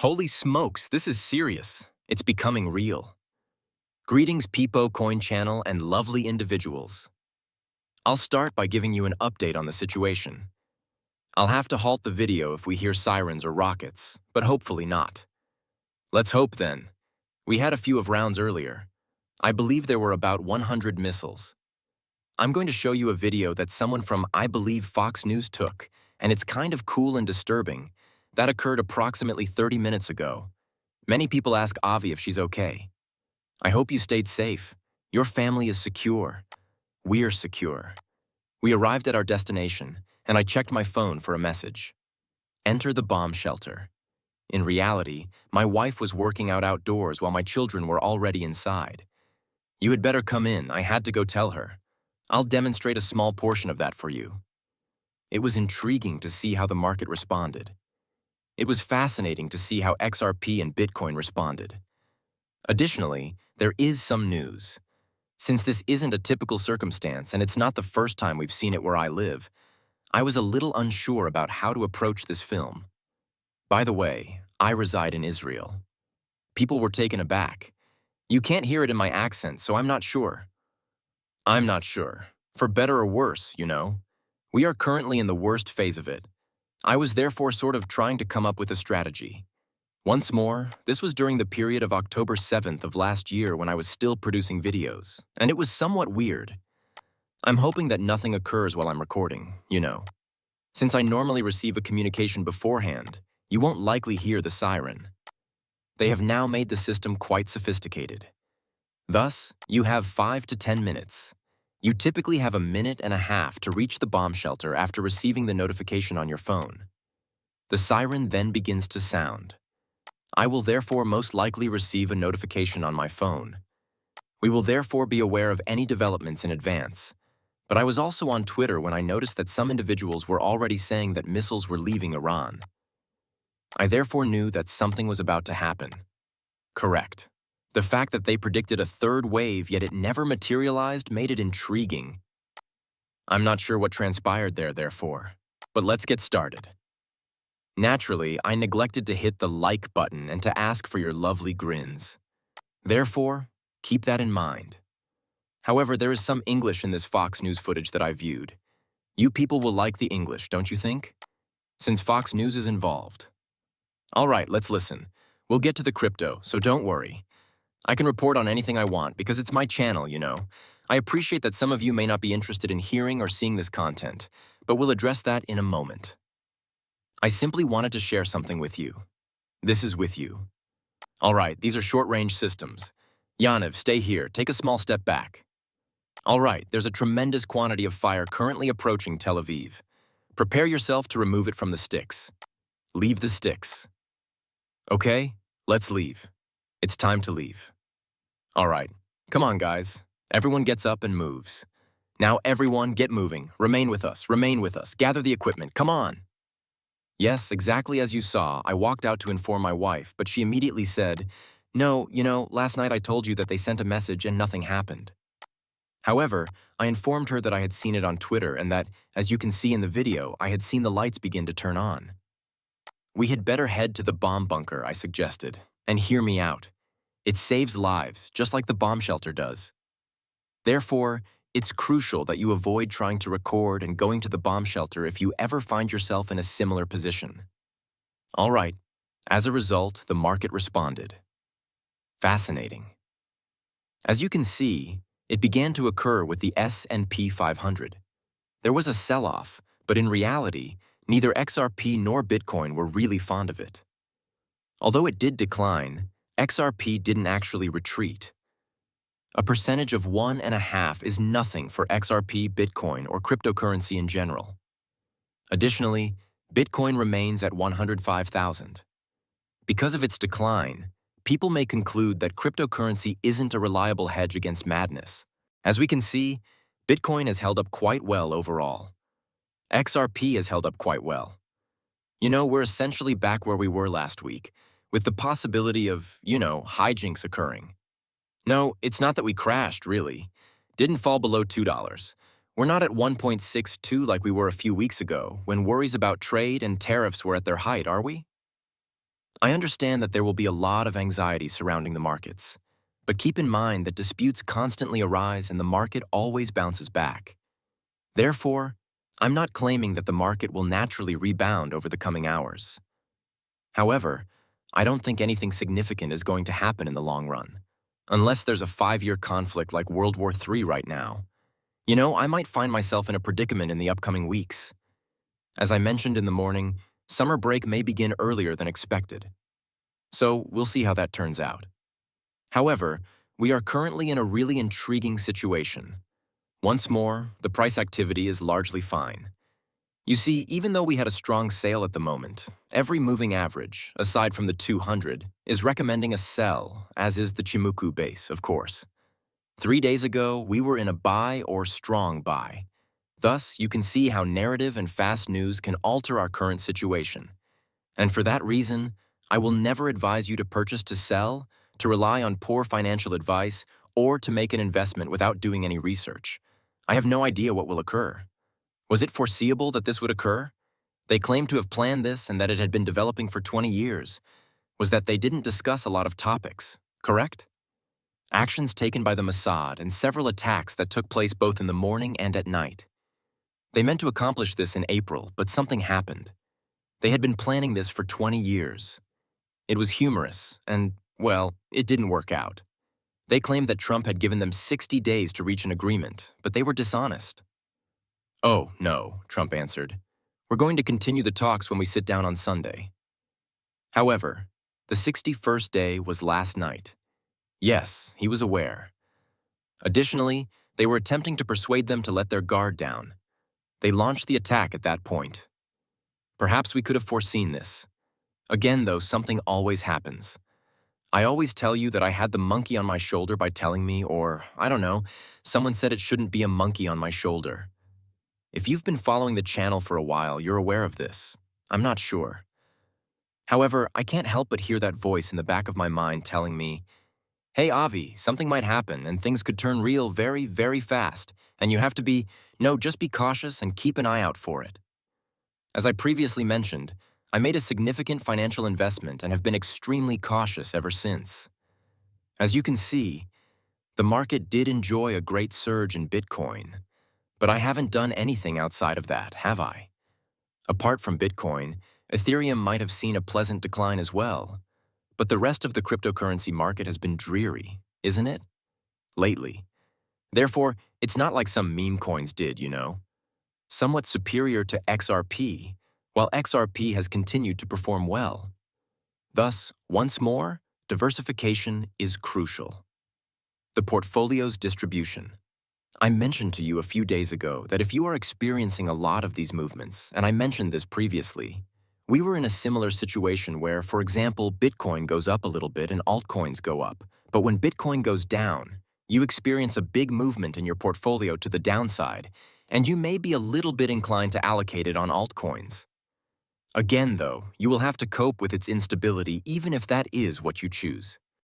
Holy smokes, this is serious. It's becoming real. Greetings, Peepo Coin Channel and lovely individuals. I'll start by giving you an update on the situation. I'll have to halt the video if we hear sirens or rockets, but hopefully not. Let's hope then. We had a few of rounds earlier. I believe there were about 100 missiles. I'm going to show you a video that someone from, I believe, Fox News took, and it's kind of cool and disturbing. That occurred approximately 30 minutes ago. Many people ask Avi if she's okay. I hope you stayed safe. Your family is secure. We're secure. We arrived at our destination, and I checked my phone for a message. Enter the bomb shelter. In reality, my wife was working out outdoors while my children were already inside. You had better come in, I had to go tell her. I'll demonstrate a small portion of that for you. It was intriguing to see how the market responded. It was fascinating to see how XRP and Bitcoin responded. Additionally, there is some news. Since this isn't a typical circumstance and it's not the first time we've seen it where I live, I was a little unsure about how to approach this film. By the way, I reside in Israel. People were taken aback. You can't hear it in my accent, so I'm not sure. I'm not sure. For better or worse, you know. We are currently in the worst phase of it. I was therefore sort of trying to come up with a strategy. Once more, this was during the period of October 7th of last year when I was still producing videos, and it was somewhat weird. I'm hoping that nothing occurs while I'm recording, you know. Since I normally receive a communication beforehand, you won't likely hear the siren. They have now made the system quite sophisticated. Thus, you have 5 to 10 minutes. You typically have a minute and a half to reach the bomb shelter after receiving the notification on your phone. The siren then begins to sound. I will therefore most likely receive a notification on my phone. We will therefore be aware of any developments in advance. But I was also on Twitter when I noticed that some individuals were already saying that missiles were leaving Iran. I therefore knew that something was about to happen. Correct. The fact that they predicted a third wave yet it never materialized made it intriguing. I'm not sure what transpired there, therefore. But let's get started. Naturally, I neglected to hit the like button and to ask for your lovely grins. Therefore, keep that in mind. However, there is some English in this Fox News footage that I viewed. You people will like the English, don't you think? Since Fox News is involved. All right, let's listen. We'll get to the crypto, so don't worry. I can report on anything I want because it's my channel, you know. I appreciate that some of you may not be interested in hearing or seeing this content, but we'll address that in a moment. I simply wanted to share something with you. This is with you. All right, these are short-range systems. Yaniv, stay here. Take a small step back. All right, there's a tremendous quantity of fire currently approaching Tel Aviv. Prepare yourself to remove it from the sticks. Leave the sticks. Okay, let's leave. It's time to leave. All right, come on, guys. Everyone gets up and moves. Now everyone get moving. Remain with us. Remain with us. Gather the equipment. Come on. Yes, exactly as you saw, I walked out to inform my wife, but she immediately said, "No, you know, last night I told you that they sent a message and nothing happened." However, I informed her that I had seen it on Twitter and that, as you can see in the video, I had seen the lights begin to turn on. We had better head to the bomb bunker, I suggested, and hear me out. It saves lives, just like the bomb shelter does. Therefore, it's crucial that you avoid trying to record and going to the bomb shelter if you ever find yourself in a similar position. All right, as a result, the market responded. Fascinating. As you can see, it began to occur with the S&P 500. There was a sell-off, but in reality, neither XRP nor Bitcoin were really fond of it. Although it did decline, XRP didn't actually retreat. A percentage of 1.5% is nothing for XRP, Bitcoin, or cryptocurrency in general. Additionally, Bitcoin remains at 105,000. Because of its decline, people may conclude that cryptocurrency isn't a reliable hedge against madness. As we can see, Bitcoin has held up quite well overall. XRP has held up quite well. You know, we're essentially back where we were last week, with the possibility of, hijinks occurring. No, it's not that we crashed, really. Didn't fall below $2. We're not at 1.62 like we were a few weeks ago, when worries about trade and tariffs were at their height, are we? I understand that there will be a lot of anxiety surrounding the markets, but keep in mind that disputes constantly arise and the market always bounces back. Therefore, I'm not claiming that the market will naturally rebound over the coming hours. However, I don't think anything significant is going to happen in the long run, unless there's a 5-year conflict like World War III right now. I might find myself in a predicament in the upcoming weeks. As I mentioned in the morning, summer break may begin earlier than expected. So we'll see how that turns out. However, we are currently in a really intriguing situation. Once more, the price activity is largely fine. You see, even though we had a strong sale at the moment, every moving average, aside from the 200, is recommending a sell, as is the Chimoku base, of course. 3 days ago, we were in a buy or strong buy. Thus, you can see how narrative and fast news can alter our current situation. And for that reason, I will never advise you to purchase to sell, to rely on poor financial advice, or to make an investment without doing any research. I have no idea what will occur. Was it foreseeable that this would occur? They claimed to have planned this and that it had been developing for 20 years. Was that they didn't discuss a lot of topics, correct? Actions taken by the Mossad and several attacks that took place both in the morning and at night. They meant to accomplish this in April, but something happened. They had been planning this for 20 years. It was humorous, and, well, it didn't work out. They claimed that Trump had given them 60 days to reach an agreement, but they were dishonest. "Oh, no," Trump answered. "We're going to continue the talks when we sit down on Sunday." However, the 61st day was last night. Yes, he was aware. Additionally, they were attempting to persuade them to let their guard down. They launched the attack at that point. Perhaps we could have foreseen this. Again, though, something always happens. I always tell you that I had the monkey on my shoulder by telling me, or, I don't know, someone said it shouldn't be a monkey on my shoulder. If you've been following the channel for a while, you're aware of this. I'm not sure. However, I can't help but hear that voice in the back of my mind telling me, "Hey Avi, something might happen and things could turn real very, very fast, and you have to just be cautious and keep an eye out for it." As I previously mentioned, I made a significant financial investment and have been extremely cautious ever since. As you can see, the market did enjoy a great surge in Bitcoin, but I haven't done anything outside of that, have I? Apart from Bitcoin, Ethereum might have seen a pleasant decline as well, but the rest of the cryptocurrency market has been dreary, isn't it? Lately. Therefore, it's not like some meme coins did, somewhat superior to XRP, while XRP has continued to perform well. Thus, once more, diversification is crucial. The portfolio's distribution. I mentioned to you a few days ago that if you are experiencing a lot of these movements, and I mentioned this previously, we were in a similar situation where, for example, Bitcoin goes up a little bit and altcoins go up, but when Bitcoin goes down, you experience a big movement in your portfolio to the downside, and you may be a little bit inclined to allocate it on altcoins. Again, though, you will have to cope with its instability even if that is what you choose.